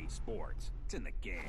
EA Sports. It's in the game.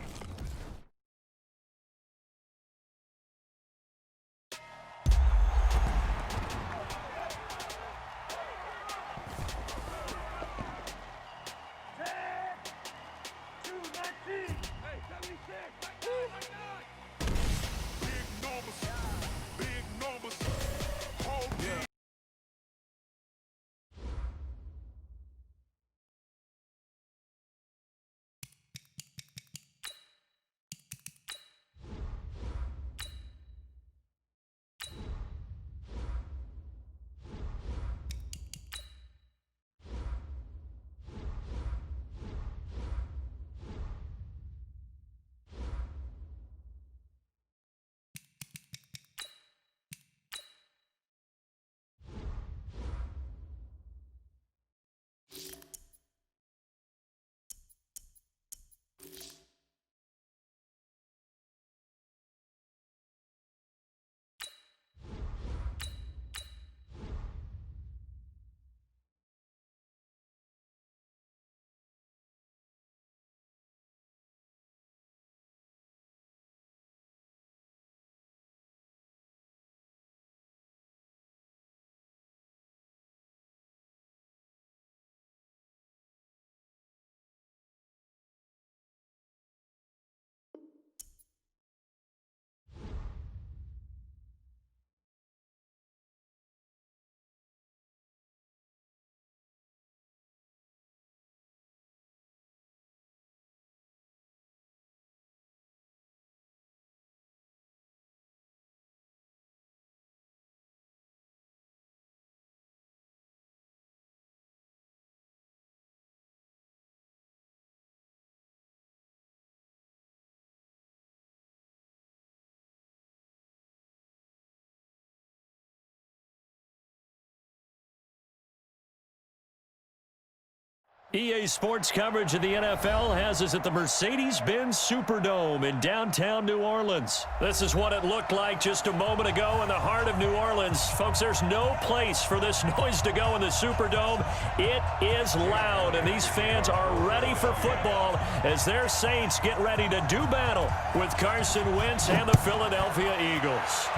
EA Sports coverage of the NFL has us at the Mercedes-Benz Superdome in downtown New Orleans. This is what it looked like just a moment ago in the heart of New Orleans. Folks, there's no place for this noise to go in the Superdome. It is loud, and these fans are ready for football as their Saints get ready to do battle with Carson Wentz and the Philadelphia Eagles.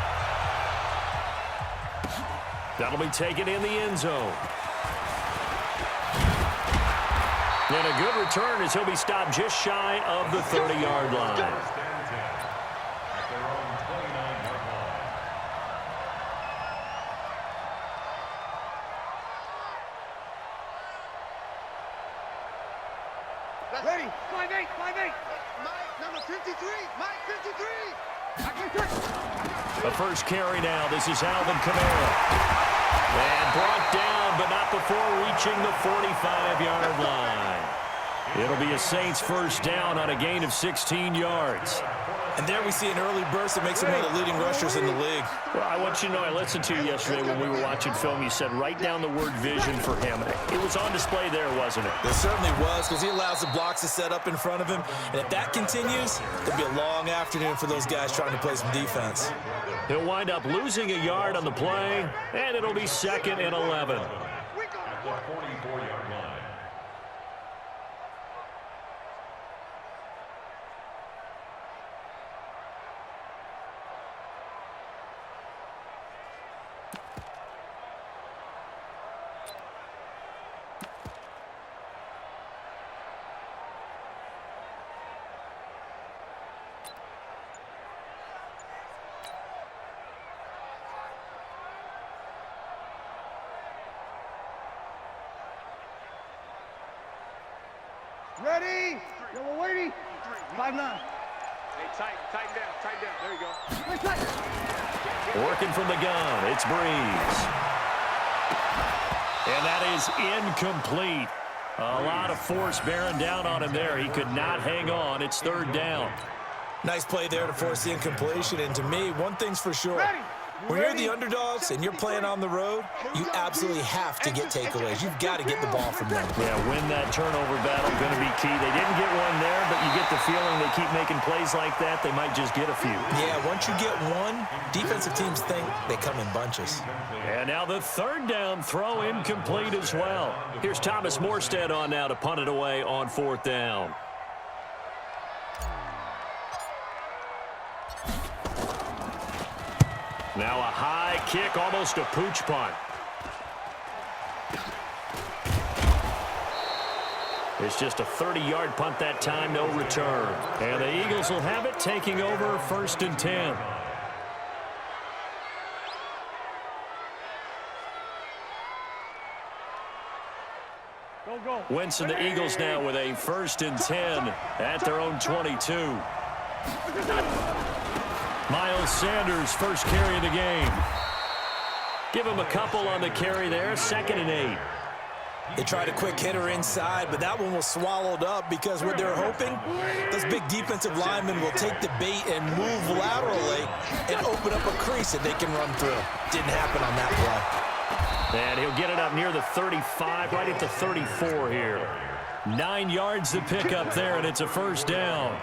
That'll be taken in the end zone. And a good return as he'll be stopped just shy of the 30-yard line. Ready, 5'8", 5'8". Mike, number 53, Mike 53. The first carry now. This is Alvin Kamara. And brought down, but not before reaching the 45-yard line. It'll be a Saints first down on a gain of 16 yards. And there we see an early burst that makes him one of the leading rushers in the league. Well, I want you to know, I listened to you yesterday when we were watching film. You said write down the word vision for him. It was on display there, wasn't it? It certainly was, because he allows the blocks to set up in front of him. And if that continues, it'll be a long afternoon for those guys trying to play some defense. He'll wind up losing a yard on the play, and it'll be 2nd and 11. 44-yard line. Ready? Yo, we're waiting. 5'9". Hey, tighten down. There you go. Working from the gun, it's Breeze. And that is incomplete. A lot of force bearing down on him there. He could not hang on. It's 3rd down. Nice play there to force the incompletion. And to me, one thing's for sure. When you're the underdogs and you're playing on the road, you absolutely have to get takeaways. You've got to get the ball from them. Yeah, win that turnover battle, going to be key. They didn't get one there, but you get the feeling they keep making plays like that, they might just get a few. Yeah, once you get one, defensive teams think they come in bunches. And now the 3rd down throw incomplete as well. Here's Thomas Morstead on now to punt it away on 4th down. Now a high kick, almost a pooch punt. It's just a 30-yard punt that time, no return. And the Eagles will have it, taking over 1st and 10. Wentz and the Eagles now with a 1st and 10 at their own 22. Miles Sanders, first carry of the game. Give him a couple on the carry there, 2nd and 8. They tried a quick hitter inside, but that one was swallowed up because what they're hoping, those big defensive linemen will take the bait and move laterally and open up a crease that they can run through. Didn't happen on that play. And he'll get it up near the 35, right at the 34 here. 9 yards to pick up there, and it's a 1st down.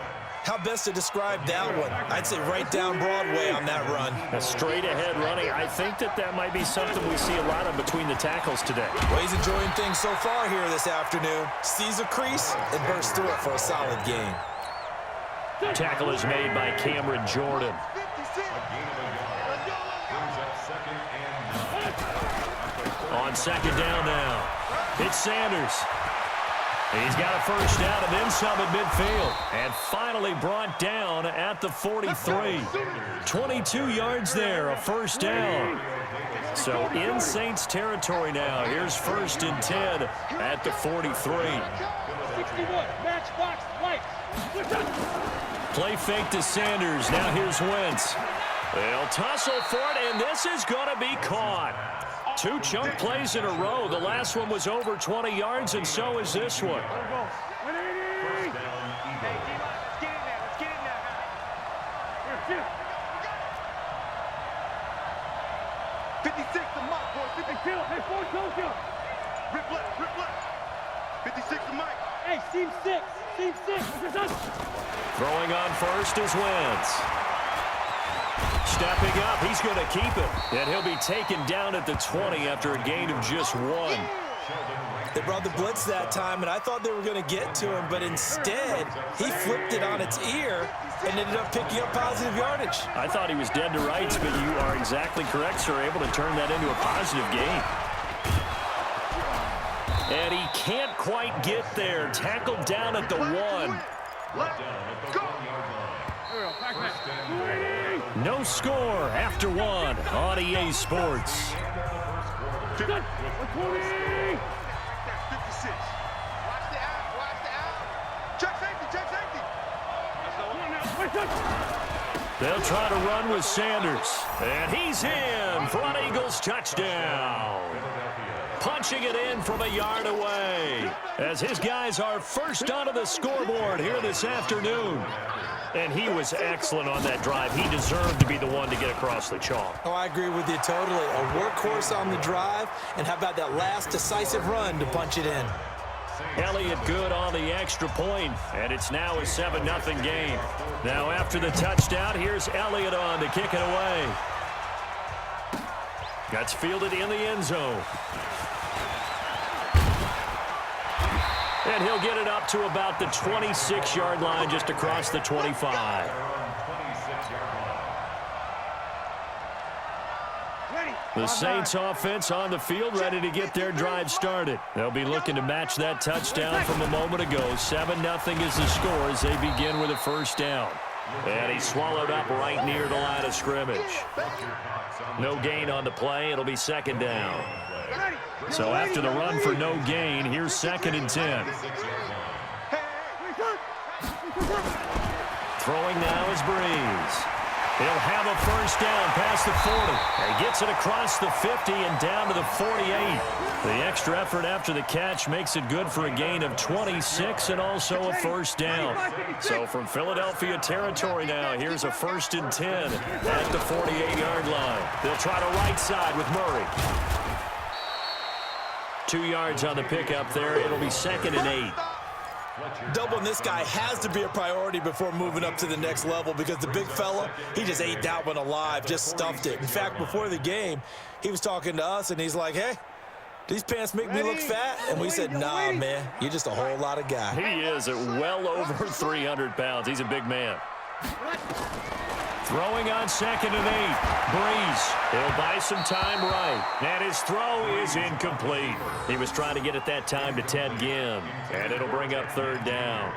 How best to describe that one? I'd say right down Broadway on that run. A straight-ahead running. I think that might be something we see a lot of between the tackles today. Well, he's enjoying things so far here this afternoon. Sees a crease and bursts through it for a solid gain. Tackle is made by Cameron Jordan. On 2nd down now. It's Sanders. He's got a 1st down and then some at midfield. And finally brought down at the 43. 22 yards there, a 1st down. So in Saints territory now. Here's 1st and 10 at the 43. 61, matchbox, light. Play fake to Sanders. Now here's Wentz. They'll tussle for it, and this is going to be caught. 2 chunk plays in a row. The last one was over 20 yards, and so is this one. Throwing on first is Wentz. Stepping up, he's going to keep it. And he'll be taken down at the 20 after a gain of just 1. They brought the blitz that time, and I thought they were going to get to him, but instead, he flipped it on its ear and ended up picking up positive yardage. I thought he was dead to rights, but you are exactly correct, sir. Able to turn that into a positive gain. And he can't quite get there. Tackled down at the 1. No score after 1 on EA Sports. They'll try to run with Sanders. And he's in for an Eagles touchdown. Punching it in from a yard away as his guys are first onto the scoreboard here this afternoon. And he was excellent on that drive. He deserved to be the one to get across the chalk. Oh, I agree with you totally. A workhorse on the drive, and how about that last decisive run to punch it in? Elliott good on the extra point, and it's now a 7-0 game. Now after the touchdown, here's Elliott on to kick it away. That's fielded in the end zone. And he'll get it up to about the 26-yard line, just across the 25. The Saints offense on the field, ready to get their drive started. They'll be looking to match that touchdown from a moment ago. 7-0 is the score as they begin with a 1st down. And he's swallowed up right near the line of scrimmage. No gain on the play. It'll be 2nd down. So after the run for no gain, here's 2nd and 10. Throwing now is Breeze. He'll have a 1st down past the 40. And gets it across the 50 and down to the 48. The extra effort after the catch makes it good for a gain of 26 and also a 1st down. So from Philadelphia territory now, here's a 1st and 10 at the 48-yard line. They'll try to right side with Murray. 2 yards on the pickup there. It'll be 2nd and 8. Doubling this guy has to be a priority before moving up to the next level because the big fella, he just ate that one alive, just stuffed it. In fact, before the game, he was talking to us, and he's like, hey, these pants make me look fat? And we said, nah, man, you're just a whole lot of guy. He is at well over 300 pounds. He's a big man. Throwing on 2nd and 8. Breeze. He'll buy some time right. And his throw is incomplete. He was trying to get it that time to Ted Ginn. And it'll bring up 3rd down.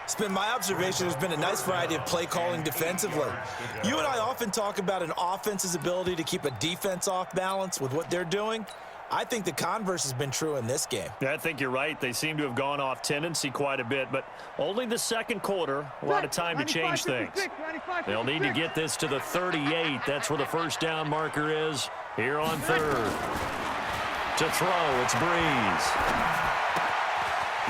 It's been my observation there's been a nice variety of play calling defensively. You and I often talk about an offense's ability to keep a defense off balance with what they're doing. I think the converse has been true in this game. I think you're right. They seem to have gone off tendency quite a bit, but only the 2nd quarter. A lot of time to change things. They'll need to get this to the 38. That's where the 1st down marker is here on 3rd. To throw, it's Breeze.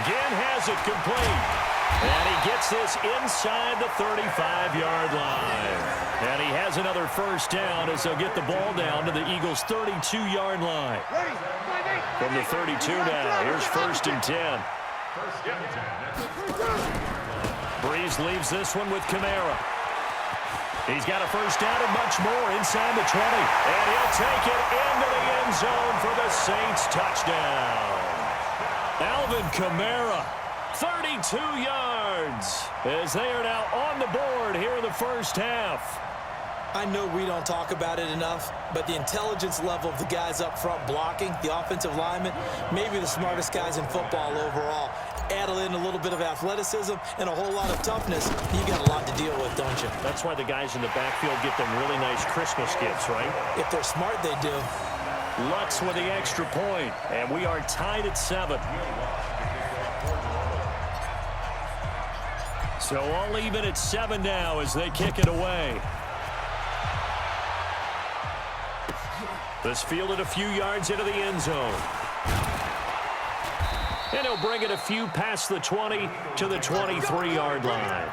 Ginn has it complete. And he gets this inside the 35-yard line. And he has another 1st down as they'll get the ball down to the Eagles' 32-yard line. From the 32 now, here's 1st and 10. Breeze leaves this one with Kamara. He's got a 1st down and much more inside the 20. And he'll take it into the end zone for the Saints touchdown. Alvin Kamara. 32 yards as they are now on the board here in the 1st half. I know we don't talk about it enough, but the intelligence level of the guys up front blocking, the offensive linemen, maybe the smartest guys in football overall. Add in a little bit of athleticism and a whole lot of toughness, you got a lot to deal with, don't you? That's why the guys in the backfield get them really nice Christmas gifts, right? If they're smart, they do. Lutz with the extra point, and we are tied at 7. So all even at 7 now as they kick it away. This fielded a few yards into the end zone. And he'll bring it a few past the 20 to the 23-yard line.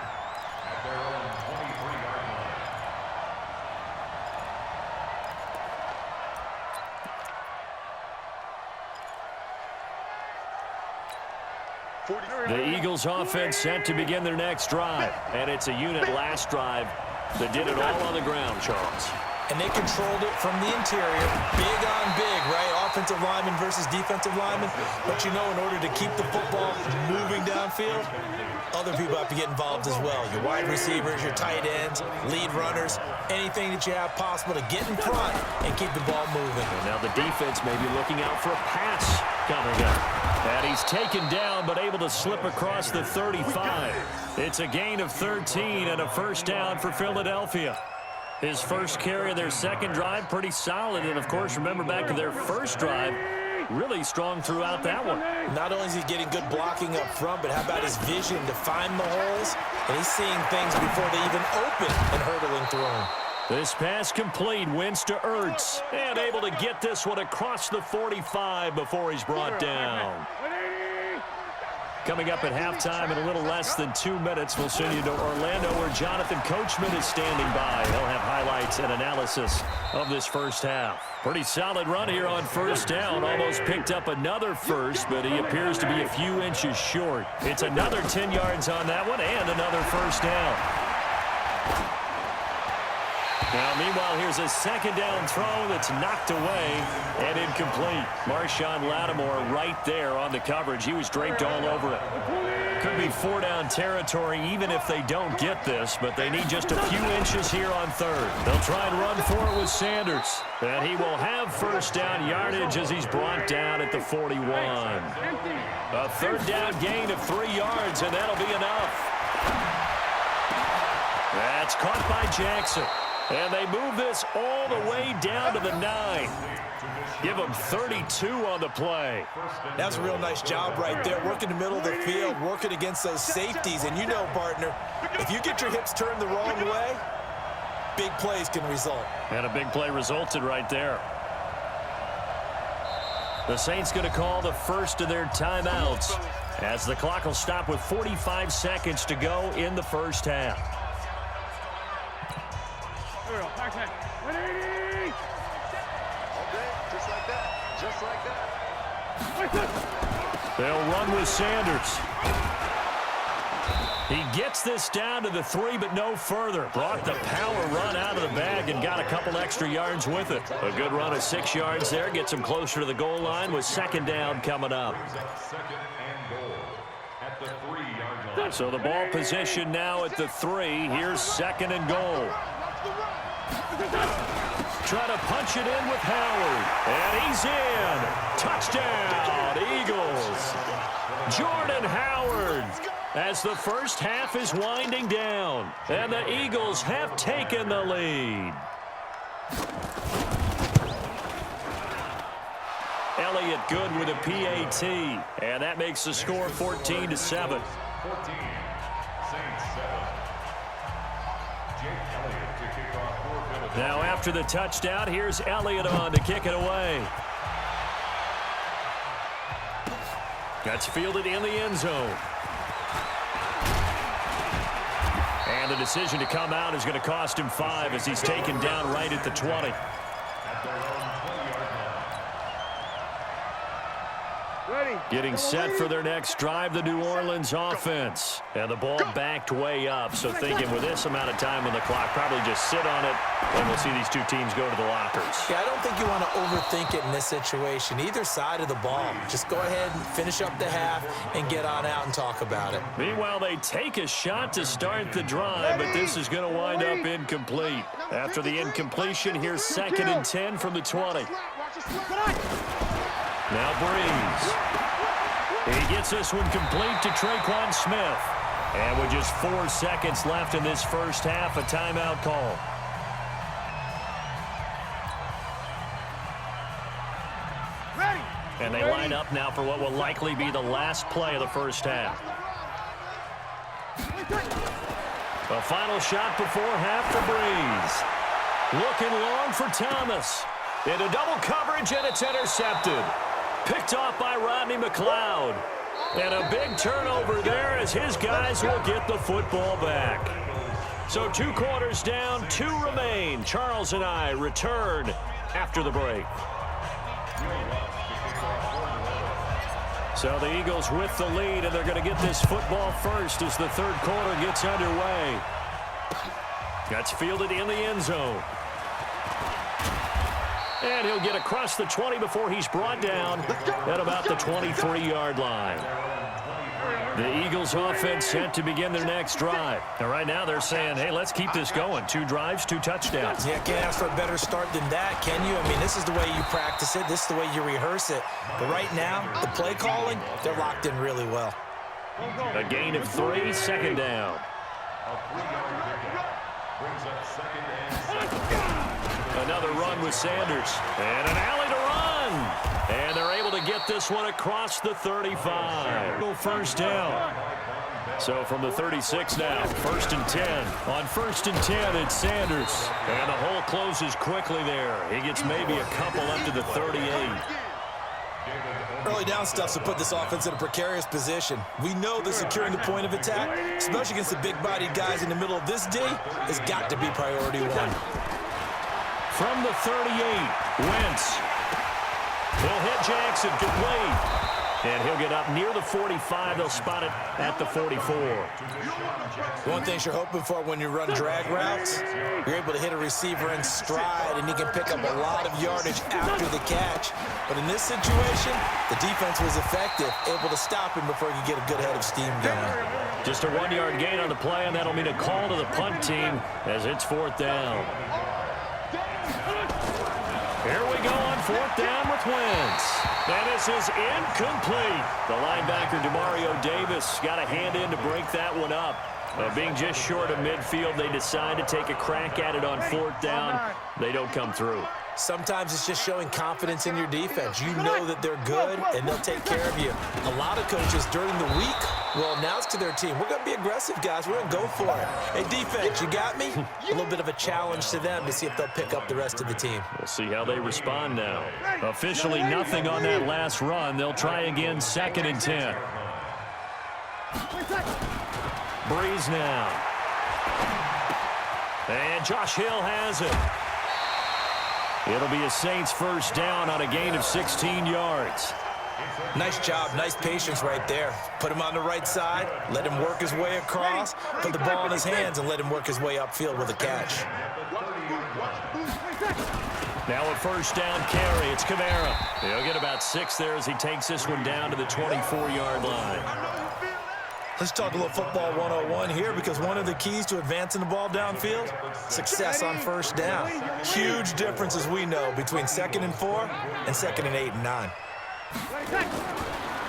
The Eagles offense set to begin their next drive. And it's a unit last drive that did it all on the ground, Charles. And they controlled it from the interior. Big on big, right? Offensive lineman versus defensive lineman. But you know, in order to keep the football moving downfield, other people have to get involved as well. Your wide receivers, your tight ends, lead runners, anything that you have possible to get in front and keep the ball moving. And now the defense may be looking out for a pass coming up. And he's taken down but able to slip across the 35. It's a gain of 13 and a 1st down for Philadelphia. His 1st carry of their 2nd drive, pretty solid. And, of course, remember back to their 1st drive, really strong throughout that one. Not only is he getting good blocking up front, but how about his vision to find the holes? And he's seeing things before they even open and hurdling through them. This pass complete, wins to Ertz, and able to get this one across the 45 before he's brought down. Coming up at halftime in a little less than 2 minutes, we'll send you to Orlando where Jonathan Coachman is standing by. He'll have highlights and analysis of this 1st half. Pretty solid run here on 1st down. Almost picked up another 1st, but he appears to be a few inches short. It's another 10 yards on that one and another 1st down. Now, meanwhile, here's a 2nd down throw that's knocked away and incomplete. Marshawn Lattimore right there on the coverage. He was draped all over it. Could be 4-down territory even if they don't get this, but they need just a few inches here on 3rd. They'll try and run for it with Sanders. And he will have 1st down yardage as he's brought down at the 41. A 3rd down gain of 3 yards, and that'll be enough. That's caught by Jackson. And they move this all the way down to the 9. Give them 32 on the play. That's a real nice job right there. Working the middle of the field, working against those safeties. And you know, partner, if you get your hips turned the wrong way, big plays can result. And a big play resulted right there. The Saints going to call the 1st of their timeouts as the clock will stop with 45 seconds to go in the 1st half. They'll run with Sanders. He gets this down to the 3, but no further. Brought the power run out of the bag and got a couple extra yards with it. A good run of 6 yards there. Gets him closer to the goal line with 2nd down coming up. So the ball position now at the 3. Here's 2nd and goal. Try to punch it in with Howard. And he's in. Touchdown, Eagles. Jordan Howard, as the first half is winding down. And the Eagles have taken the lead. Elliott good with a PAT. And that makes the score 14-7. Now after the touchdown, here's Elliott on to kick it away. That's fielded in the end zone. And the decision to come out is going to cost him 5 as he's taken down right at the 20. Getting set for their next drive, the New Orleans offense. And the ball backed way up. So thinking with this amount of time on the clock, probably just sit on it, and we'll see these two teams go to the lockers. Yeah, I don't think you want to overthink it in this situation. Either side of the ball. Just go ahead and finish up the half and get on out and talk about it. Meanwhile, they take a shot to start the drive, but this is going to wind up incomplete. After the incompletion, here's 2nd and 10 from the 20. Now Breeze. He gets this one complete to Traquan Smith. And with just 4 seconds left in this first half, a timeout call. And they line up now for what will likely be the last play of the first half. A final shot before half for Breeze. Looking long for Thomas. Into double coverage, and it's intercepted. Picked off by Rodney McLeod. And a big turnover there as his guys will get the football back. So 2 quarters down, 2 remain. Charles and I return after the break. So the Eagles with the lead, and they're going to get this football first as the third quarter gets underway. That's fielded in the end zone. And he'll get across the 20 before he's brought down at about the 23-yard line. The Eagles offense set to begin their next drive. And right now they're saying, hey, let's keep this going. 2 drives, 2 touchdowns. Yeah, can't ask for a better start than that, can you? I mean, this is the way you practice it. This is the way you rehearse it. But right now, the play calling, they're locked in really well. A gain of 3, 2nd down. Another run with Sanders. And an alley to run. And they're able to get this one across the 35. First down. So from the 36 now, 1st and 10. On 1st and 10, it's Sanders. And the hole closes quickly there. He gets maybe a couple up to the 38. Early down stuff to put this offense in a precarious position. We know that securing the point of attack, especially against the big-bodied guys in the middle of this D, has got to be priority 1. From the 38, Wentz. He'll hit Jackson complete. And he'll get up near the 45. They'll spot it at the 44. One thing you're hoping for when you run drag routes, you're able to hit a receiver in stride, and he can pick up a lot of yardage after the catch. But in this situation, the defense was effective, able to stop him before he could get a good head of steam going. Just a 1-yard gain on the play, and that'll mean a call to the punt team as it's 4th down. Here we go on 4th down with Wentz. And this is incomplete. The linebacker, Demario Davis, got a hand in to break that one up. Being just short of midfield, they decide to take a crack at it on 4th down. They don't come through. Sometimes it's just showing confidence in your defense. You know that they're good, and they'll take care of you. A lot of coaches during the week will announce to their team, we're going to be aggressive, guys. We're going to go for it. Hey, defense, you got me? A little bit of a challenge to them to see if they'll pick up the rest of the team. We'll see how they respond now. Officially nothing on that last run. They'll try again, 2nd and 10. Breeze now. And Josh Hill has it. It'll be a Saints first down on a gain of 16 yards. Nice job, nice patience right there. Put him on the right side, let him work his way across, put the ball in his hands, and let him work his way upfield with a catch. Now a first down carry. It's Kamara. He'll get about 6 there as he takes this one down to the 24-yard line. Let's talk a little football 101 here, because one of the keys to advancing the ball downfield, success on first down. Huge difference, as we know, between 2nd and 4 and 2nd and 8 and 9.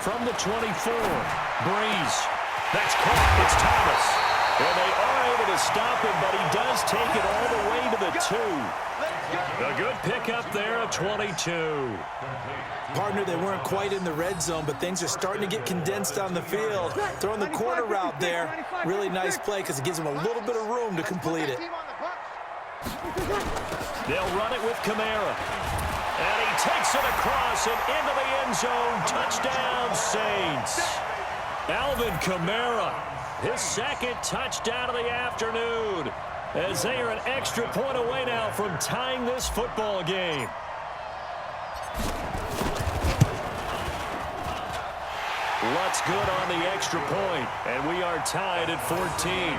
From the 24, Breeze. That's caught. It's Thomas. And they are able to stop him, but he does take it all the way to the 2. A good pickup there at 22. Partner, they weren't quite in the red zone, but things are starting to get condensed on the field. Throwing the corner route there. Really nice play because it gives them a little bit of room to complete it. They'll run it with Kamara. And he takes it across and into the end zone. Touchdown, Saints. Alvin Kamara, his 2nd touchdown of the afternoon, as they are an extra point away now from tying this football game. What's good on the extra point, and we are tied at 14.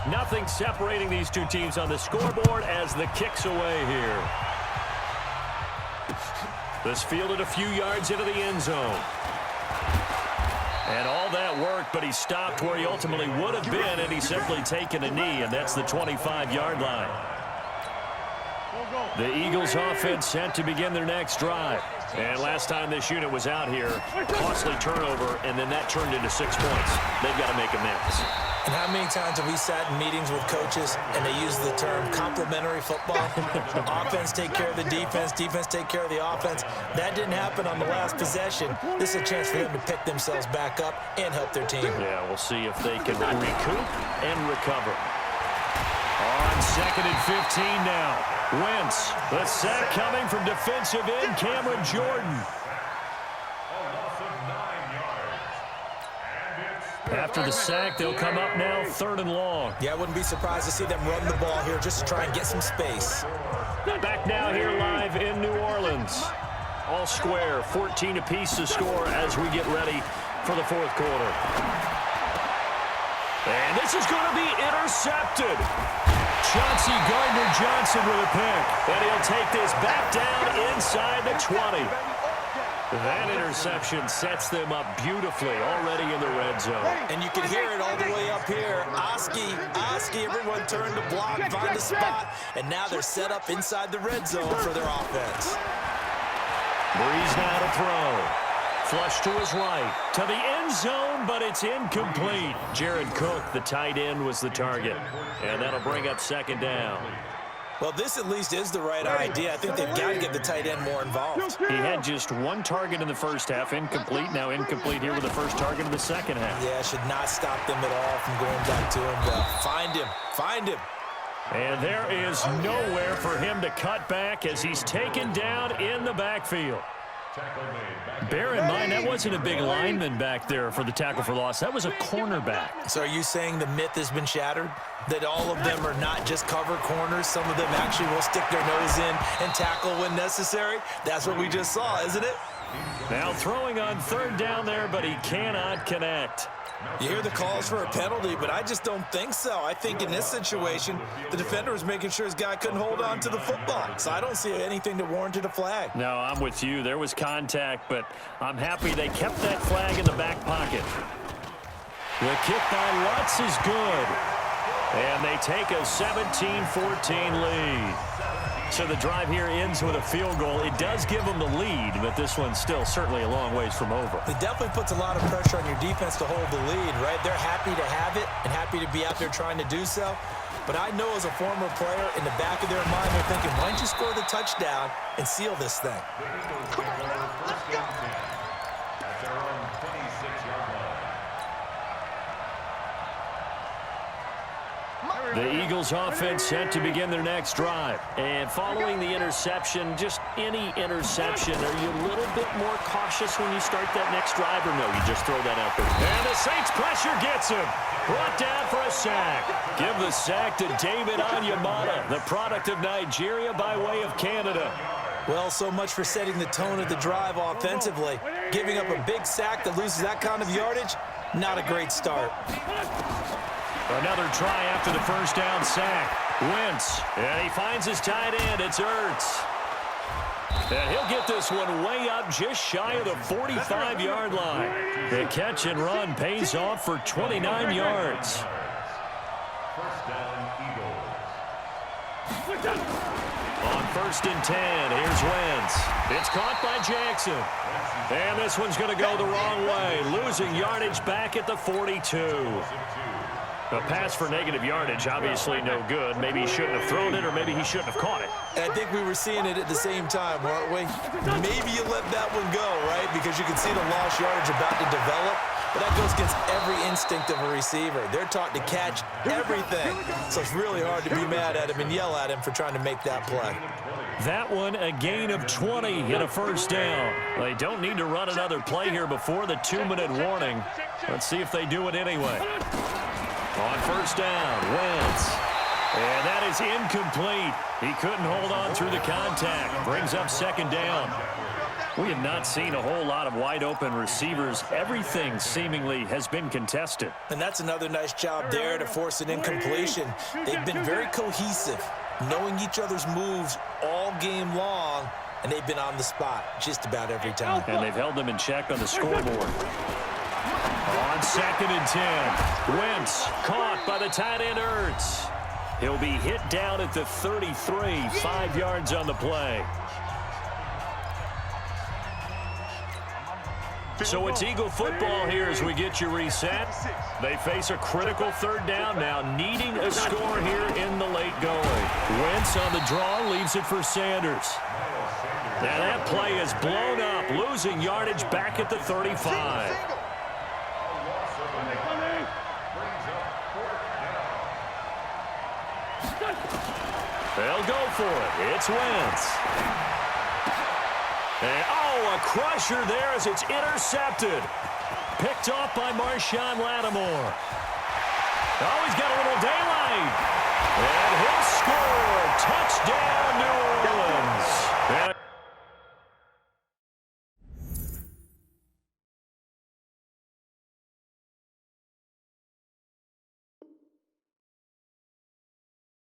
Nothing separating these two teams on the scoreboard as the kick's away here. This fielded a few yards into the end zone. And all that worked, but he stopped where he ultimately would have been, and he's simply taken a knee, and that's the 25-yard line. The Eagles offense set to begin their next drive. And last time this unit was out here, costly turnover, and then that turned into 6 points. They've got to make amends. And how many times have we sat in meetings with coaches and they use the term complementary football? Offense take care of the defense, defense take care of the offense. That didn't happen on the last possession. This is a chance for them to pick themselves back up and help their team. Yeah, we'll see if they can recoup and recover. On 2nd and 15 now. Wentz, the sack coming from defensive end Cameron Jordan. After the sack, they'll come up now 3rd and long. Yeah, I wouldn't be surprised to see them run the ball here just to try and get some space. Back now here live in New Orleans. All square, 14 apiece to score as we get ready for the 4th quarter. And this is going to be intercepted. Chauncey Gardner-Johnson with a pick. And he'll take this back down inside the 20. That interception sets them up beautifully already in the red zone. And you can hear it all the way up here. Oski, everyone turned to block, find a spot, and now they're set up inside the red zone for their offense. Breeze now to throw. Flush to his right. To the end zone, but it's incomplete. Jared Cook, the tight end, was the target. And that'll bring up 2nd down. Well, this at least is the right idea. I think they've got to get the tight end more involved. He had just 1 target in the first half, incomplete. Now incomplete here with the first target in the second half. Yeah, should not stop them at all from going back to him. Find him. And there is nowhere for him to cut back as he's taken down in the backfield. Bear in mind, that wasn't a big lineman back there for the tackle for loss. That was a cornerback. So are you saying the myth has been shattered? That all of them are not just cover corners? Some of them actually will stick their nose in and tackle when necessary? That's what we just saw, isn't it? Now throwing on 3rd down there, but he cannot connect. You hear the calls for a penalty, but I just don't think so. I think in this situation, the defender was making sure his guy couldn't hold on to the football. So I don't see anything that warranted a flag. No, I'm with you. There was contact, but I'm happy they kept that flag in the back pocket. The kick by Lutz is good. And they take a 17-14 lead. So the drive here ends with a field goal. It does give them the lead, but this one's still certainly a long ways from over. It definitely puts a lot of pressure on your defense to hold the lead, right? They're happy to have it and happy to be out there trying to do so. But I know as a former player, in the back of their mind, they're thinking, why don't you score the touchdown and seal this thing? Let's go. The Eagles offense set to begin their next drive. And following the interception, just any interception, are you a little bit more cautious when you start that next drive, or no, you just throw that out there? And the Saints pressure gets him. Brought down for a sack. Give the sack to David Onyemata, the product of Nigeria by way of Canada. Well, so much for setting the tone of the drive offensively. Giving up a big sack that loses that kind of yardage, not a great start. Another try after the first down sack. Wentz, and he finds his tight end. It's Ertz. And he'll get this one way up just shy of the 45-yard line. The catch and run pays off for 29 yards. On 1st and 10, here's Wentz. It's caught by Jackson. And this one's going to go the wrong way, losing yardage back at the 42. A pass for negative yardage, obviously no good. Maybe he shouldn't have thrown it, or maybe he shouldn't have caught it. I think we were seeing it at the same time, weren't we? Maybe you let that one go, right? Because you can see the lost yardage about to develop. But that goes against every instinct of a receiver. They're taught to catch everything. So it's really hard to be mad at him and yell at him for trying to make that play. That one, a gain of 20 and a first down. They don't need to run another play here before the 2-minute warning. Let's see if they do it anyway. On 1st down, Wentz. And that is incomplete. He couldn't hold on through the contact. Brings up 2nd down. We have not seen a whole lot of wide-open receivers. Everything seemingly has been contested. And that's another nice job there to force an incompletion. They've been very cohesive, knowing each other's moves all game long, and they've been on the spot just about every time. And they've held them in check on the scoreboard. On 2nd and 10, Wentz caught by the tight end Ertz. He'll be hit down at the 33, 5 yards on the play. So it's Eagle football here as we get you reset. They face a critical 3rd down now, needing a score here in the late going. Wentz on the draw, leaves it for Sanders. And that play is blown up, losing yardage back at the 35. They'll go for it. It's Wentz. And, a crusher there as it's intercepted. Picked off by Marshawn Lattimore. Oh, he's got a little daylight. And he'll score. Touchdown, New